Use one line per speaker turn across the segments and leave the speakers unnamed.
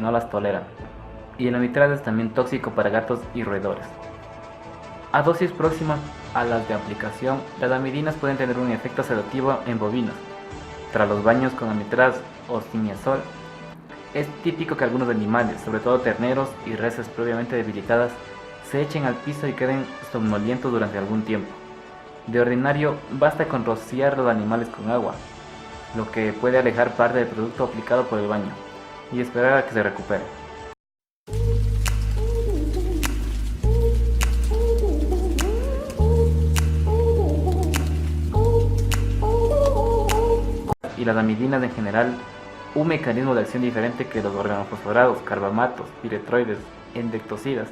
no las toleran, y el amitraz es también tóxico para gatos y roedores. A dosis próximas a las de aplicación, las amidinas pueden tener un efecto sedativo en bovinos. Tras los baños con amitraz o ciñesol, es típico que algunos animales, sobre todo terneros y reses previamente debilitadas, se echen al piso y queden somnolientos durante algún tiempo. De ordinario, basta con rociar los animales con agua, lo que puede alejar parte del producto aplicado por el baño, y esperar a que se recupere. Y las amidinas en general, un mecanismo de acción diferente que los organofosforados, carbamatos, piretroides, endectocidas,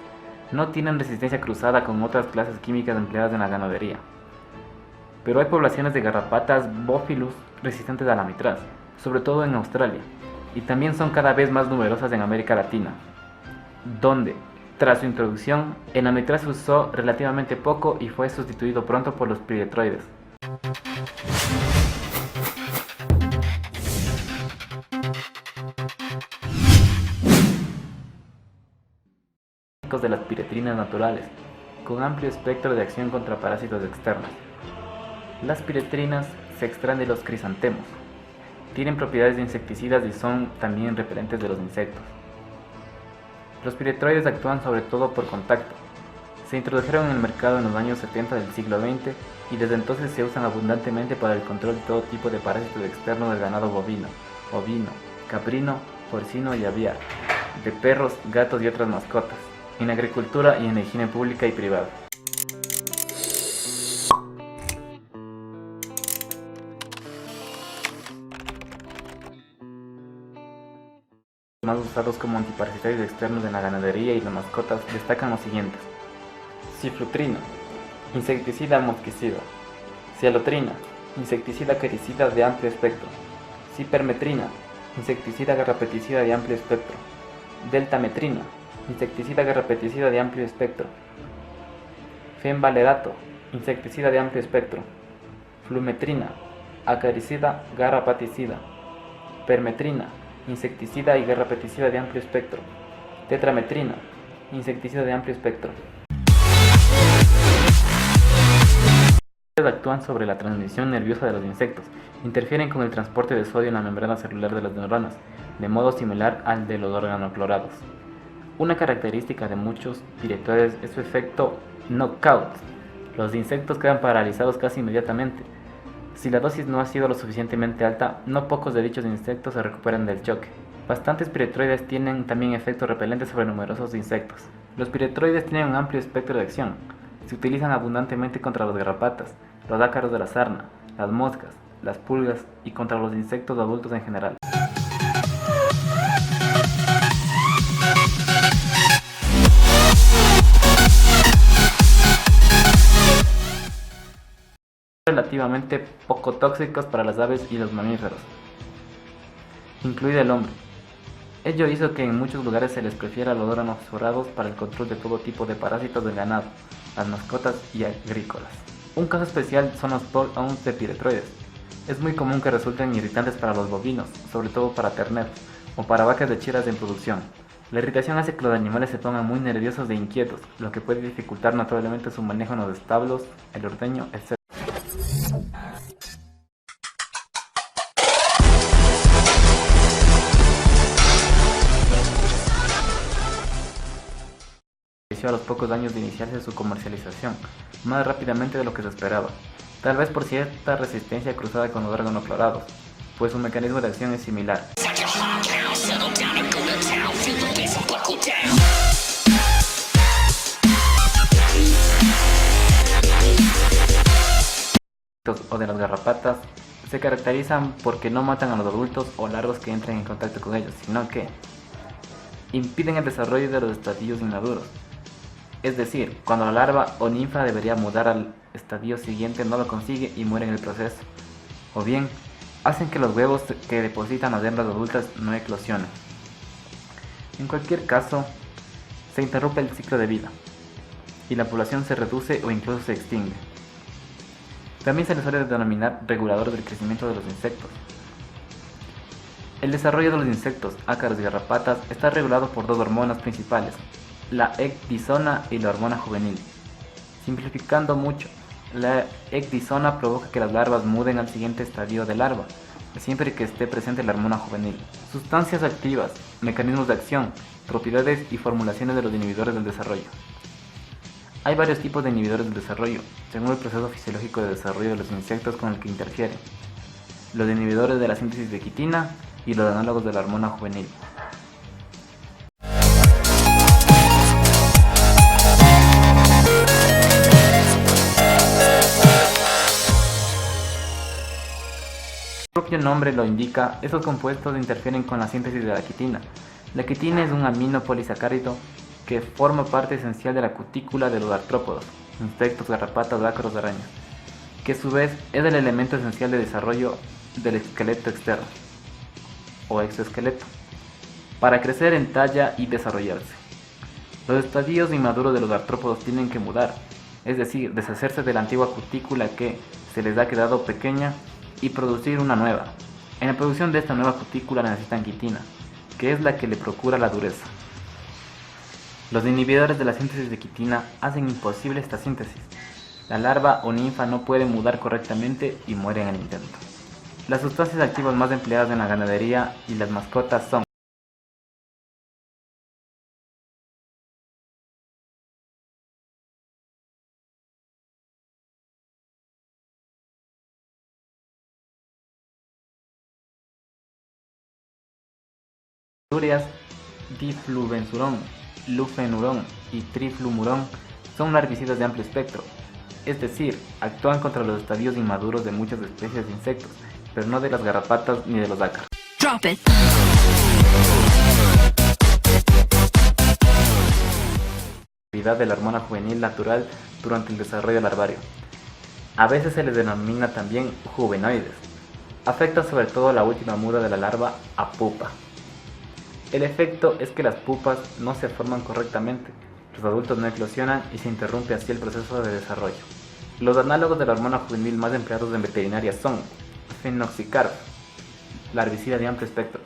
no tienen resistencia cruzada con otras clases químicas empleadas en la ganadería. Pero hay poblaciones de garrapatas Bophyllus resistentes al amitraz, sobre todo en Australia, y también son cada vez más numerosas en América Latina, donde, tras su introducción, el amitraz se usó relativamente poco y fue sustituido pronto por los piretroides. De las piretrinas naturales, con amplio espectro de acción contra parásitos externos. Las piretrinas se extraen de los crisantemos, tienen propiedades de insecticidas y son también repelentes de los insectos. Los piretroides actúan sobre todo por contacto. Se introdujeron en el mercado en los años 70 del siglo XX y desde entonces se usan abundantemente para el control de todo tipo de parásitos externos del ganado bovino, ovino, caprino, porcino y aviar, de perros, gatos y otras mascotas, en agricultura y en la higiene pública y privada. Más usados como antiparasitarios externos en la ganadería y las mascotas destacan los siguientes: ciflutrina, insecticida mosquicida; cialotrina, insecticida acaricida de amplio espectro; cipermetrina, insecticida garrapaticida de amplio espectro; deltametrina, insecticida garrapaticida de amplio espectro; fenvalerato, insecticida de amplio espectro; flumetrina, acaricida garrapaticida; permetrina, insecticida y garrapaticida de amplio espectro; tetrametrina, insecticida de amplio espectro. Actúan sobre la transmisión nerviosa de los insectos, interfieren con el transporte de sodio en la membrana celular de las neuronas, de modo similar al de los organoclorados. Una característica de muchos piretroides es su efecto knockout. Los insectos quedan paralizados casi inmediatamente. Si la dosis no ha sido lo suficientemente alta, no pocos de dichos insectos se recuperan del choque. Bastantes piretroides tienen también efectos repelentes sobre numerosos insectos. Los piretroides tienen un amplio espectro de acción. Se utilizan abundantemente contra los garrapatas, los ácaros de la sarna, las moscas, las pulgas y contra los insectos adultos en general. Relativamente poco tóxicos para las aves y los mamíferos, incluido el hombre. Ello hizo que en muchos lugares se les prefiera los organofosforados para el control de todo tipo de parásitos del ganado, las mascotas y agrícolas. Un caso especial son los pull-ons de piretroides. Es muy común que resulten irritantes para los bovinos, sobre todo para terneros, o para vacas lecheras en producción. La irritación hace que los animales se pongan muy nerviosos e inquietos, lo que puede dificultar notablemente su manejo en los establos, el ordeño, etc. A los pocos años de iniciarse su comercialización, más rápidamente de lo que se esperaba, tal vez por cierta resistencia cruzada con los organoclorados, pues su mecanismo de acción es similar. O de las garrapatas se caracterizan porque no matan a los adultos o larvas que entren en contacto con ellos, sino que impiden el desarrollo de los estadios inmaduros. Es decir, cuando la larva o ninfa debería mudar al estadio siguiente no lo consigue y muere en el proceso. O bien, hacen que los huevos que depositan las hembras adultas no eclosionen. En cualquier caso, se interrumpe el ciclo de vida y la población se reduce o incluso se extingue. También se les suele denominar reguladores del crecimiento de los insectos. El desarrollo de los insectos, ácaros y garrapatas está regulado por dos hormonas principales, la ecdisona y la hormona juvenil. Simplificando mucho, la ecdisona provoca que las larvas muden al siguiente estadio de larva, siempre que esté presente la hormona juvenil. Sustancias activas, mecanismos de acción, propiedades y formulaciones de los inhibidores del desarrollo. Hay varios tipos de inhibidores del desarrollo, según el proceso fisiológico de desarrollo de los insectos con el que interfieren. Los inhibidores de la síntesis de quitina y los análogos de la hormona juvenil. El propio nombre lo indica, estos compuestos interfieren con la síntesis de la quitina. La quitina es un amino polisacárido que forma parte esencial de la cutícula de los artrópodos, insectos, garrapatas, ácaros, arañas, que a su vez es el elemento esencial de desarrollo del esqueleto externo o exoesqueleto, para crecer en talla y desarrollarse. Los estadios inmaduros de los artrópodos tienen que mudar, es decir, deshacerse de la antigua cutícula que se les ha quedado pequeña y producir una nueva. En la producción de esta nueva cutícula necesitan quitina, que es la que le procura la dureza. Los inhibidores de la síntesis de quitina hacen imposible esta síntesis. La larva o ninfa no puede mudar correctamente y muere en el intento. Las sustancias activas más empleadas en la ganadería y las mascotas son ureas, difluvensurón, lufenurón y triflumurón. Son herbicidas de amplio espectro, es decir, actúan contra los estadios inmaduros de muchas especies de insectos, pero no de las garrapatas ni de los ácaros. Drop it. De la hormona juvenil natural durante el desarrollo larvario. A veces se les denomina también juvenoides. Afecta sobre todo la última muda de la larva a pupa. El efecto es que las pupas no se forman correctamente, los adultos no eclosionan y se interrumpe así el proceso de desarrollo. Los análogos de la hormona juvenil más empleados en veterinaria son fenoxicaro, la herbicida de amplio espectro;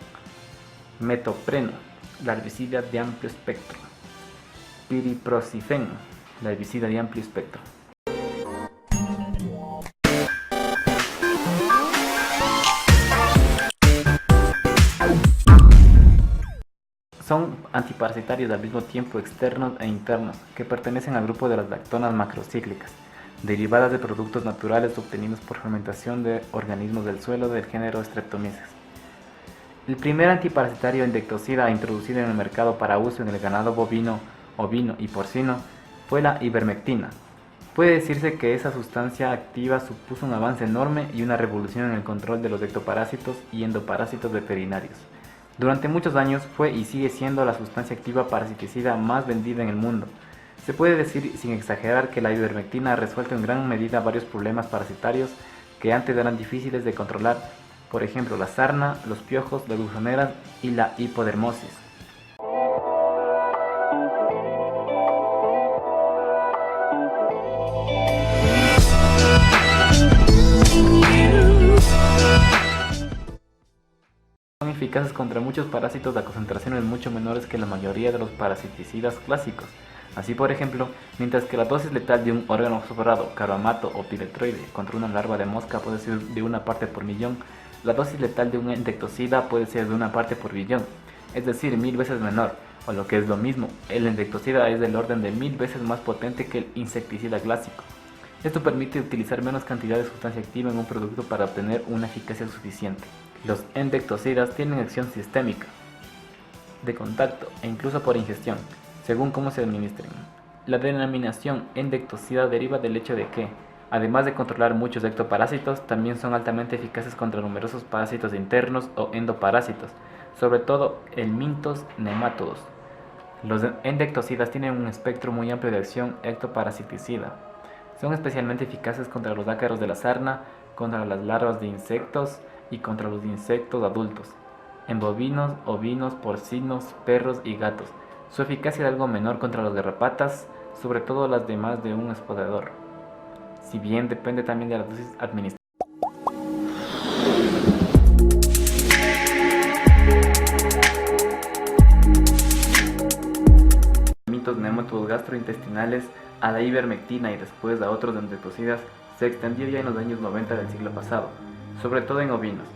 metopreno, la herbicida de amplio espectro; piriprosifeno, la herbicida de amplio espectro. Son antiparasitarios al mismo tiempo externos e internos, que pertenecen al grupo de las lactonas macrocíclicas, derivadas de productos naturales obtenidos por fermentación de organismos del suelo del género Streptomyces. El primer antiparasitario insecticida introducido en el mercado para uso en el ganado bovino, ovino y porcino fue la ivermectina. Puede decirse que esa sustancia activa supuso un avance enorme y una revolución en el control de los ectoparásitos y endoparásitos veterinarios. Durante muchos años fue y sigue siendo la sustancia activa parasiticida más vendida en el mundo. Se puede decir sin exagerar que la ivermectina ha resuelto en gran medida varios problemas parasitarios que antes eran difíciles de controlar, por ejemplo la sarna, los piojos, las gusaneras y la hipodermosis. Son eficaces contra muchos parásitos a concentraciones mucho menores que la mayoría de los parasiticidas clásicos. Así, por ejemplo, mientras que la dosis letal de un órgano sobrado, carbamato o piretroide contra una larva de mosca puede ser de 1 parte por millón, la dosis letal de un insecticida puede ser de 1 parte por billón, es decir, 1000 veces menor, o lo que es lo mismo, el insecticida es del orden de 1000 veces más potente que el insecticida clásico. Esto permite utilizar menos cantidad de sustancia activa en un producto para obtener una eficacia suficiente. Los insecticidas tienen acción sistémica, de contacto e incluso por ingestión, según cómo se administren. La denominación insecticida deriva del hecho de que, además de controlar muchos ectoparásitos, también son altamente eficaces contra numerosos parásitos internos o endoparásitos, sobre todo helmintos nematodos. Los insecticidas tienen un espectro muy amplio de acción ectoparasiticida. Son especialmente eficaces contra los ácaros de la sarna, contra las larvas de insectos y contra los insectos adultos, en bovinos, ovinos, porcinos, perros y gatos. Su eficacia es algo menor contra las garrapatas, sobre todo las de más de un hospedador, si bien depende también de la dosis administrativa. grupos gastrointestinales a la ivermectina y después a otros insecticidas se extendió ya en los años 90 del siglo pasado, sobre todo en ovinos.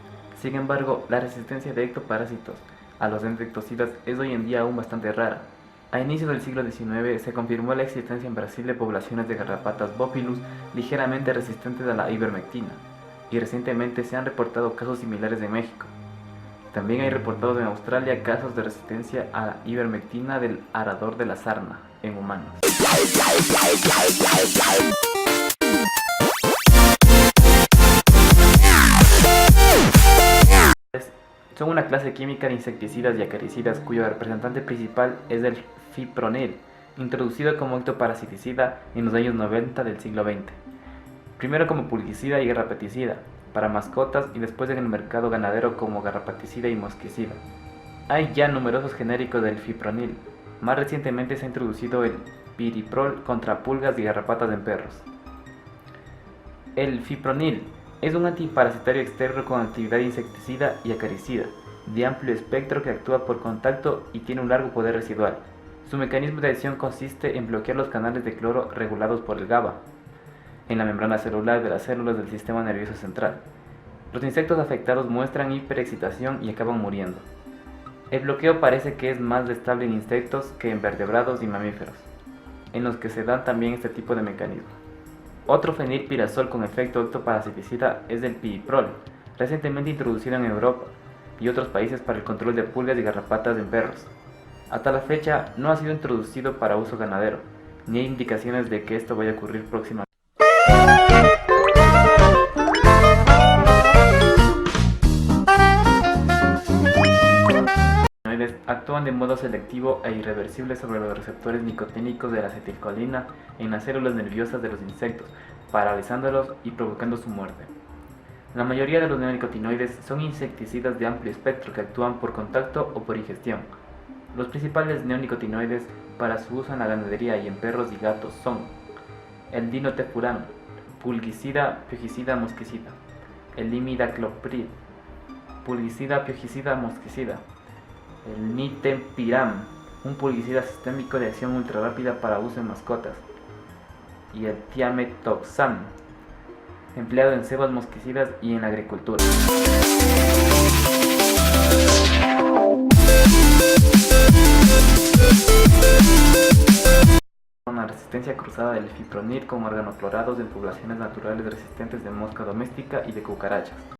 Sin embargo, la resistencia de ectoparásitos a los insecticidas es hoy en día aún bastante rara. A inicios del siglo XIX se confirmó la existencia en Brasil de poblaciones de garrapatas Bopilus ligeramente resistentes a la ivermectina, y recientemente se han reportado casos similares en México. También hay reportados en Australia casos de resistencia a la ivermectina del arador de la sarna en humanos. Son una clase química de insecticidas y acaricidas cuyo representante principal es el fipronil, introducido como ectoparasiticida en los años 90 del siglo XX. Primero como pulgicida y garrapaticida para mascotas y después en el mercado ganadero como garrapaticida y mosquicida. Hay ya numerosos genéricos del fipronil. Más recientemente se ha introducido el piriprol contra pulgas y garrapatas en perros. El fipronil es un antiparasitario externo con actividad insecticida y acaricida, de amplio espectro que actúa por contacto y tiene un largo poder residual. Su mecanismo de acción consiste en bloquear los canales de cloro regulados por el GABA en la membrana celular de las células del sistema nervioso central. Los insectos afectados muestran hiperexcitación y acaban muriendo. El bloqueo parece que es más estable en insectos que en vertebrados y mamíferos, en los que se da también este tipo de mecanismo. Otro fenilpirazol con efecto ectoparasiticida es el piriprol, recientemente introducido en Europa y otros países para el control de pulgas y garrapatas en perros. Hasta la fecha no ha sido introducido para uso ganadero, ni hay indicaciones de que esto vaya a ocurrir próximamente. Actúan de modo selectivo e irreversible sobre los receptores nicotínicos de la acetilcolina en las células nerviosas de los insectos, paralizándolos y provocando su muerte. La mayoría de los neonicotinoides son insecticidas de amplio espectro que actúan por contacto o por ingestión. Los principales neonicotinoides para su uso en la ganadería y en perros y gatos son el dinotefurán, pulgicida, piojicida, mosquicida; el imidacloprid, pulgicida, piojicida, mosquicida; el nitempiram, un pulgicida sistémico de acción ultra rápida para uso en mascotas; y el thiamethoxam, empleado en cebas mosquicidas y en la agricultura. Una resistencia cruzada del fipronil con organoclorados en poblaciones naturales resistentes de mosca doméstica y de cucarachas.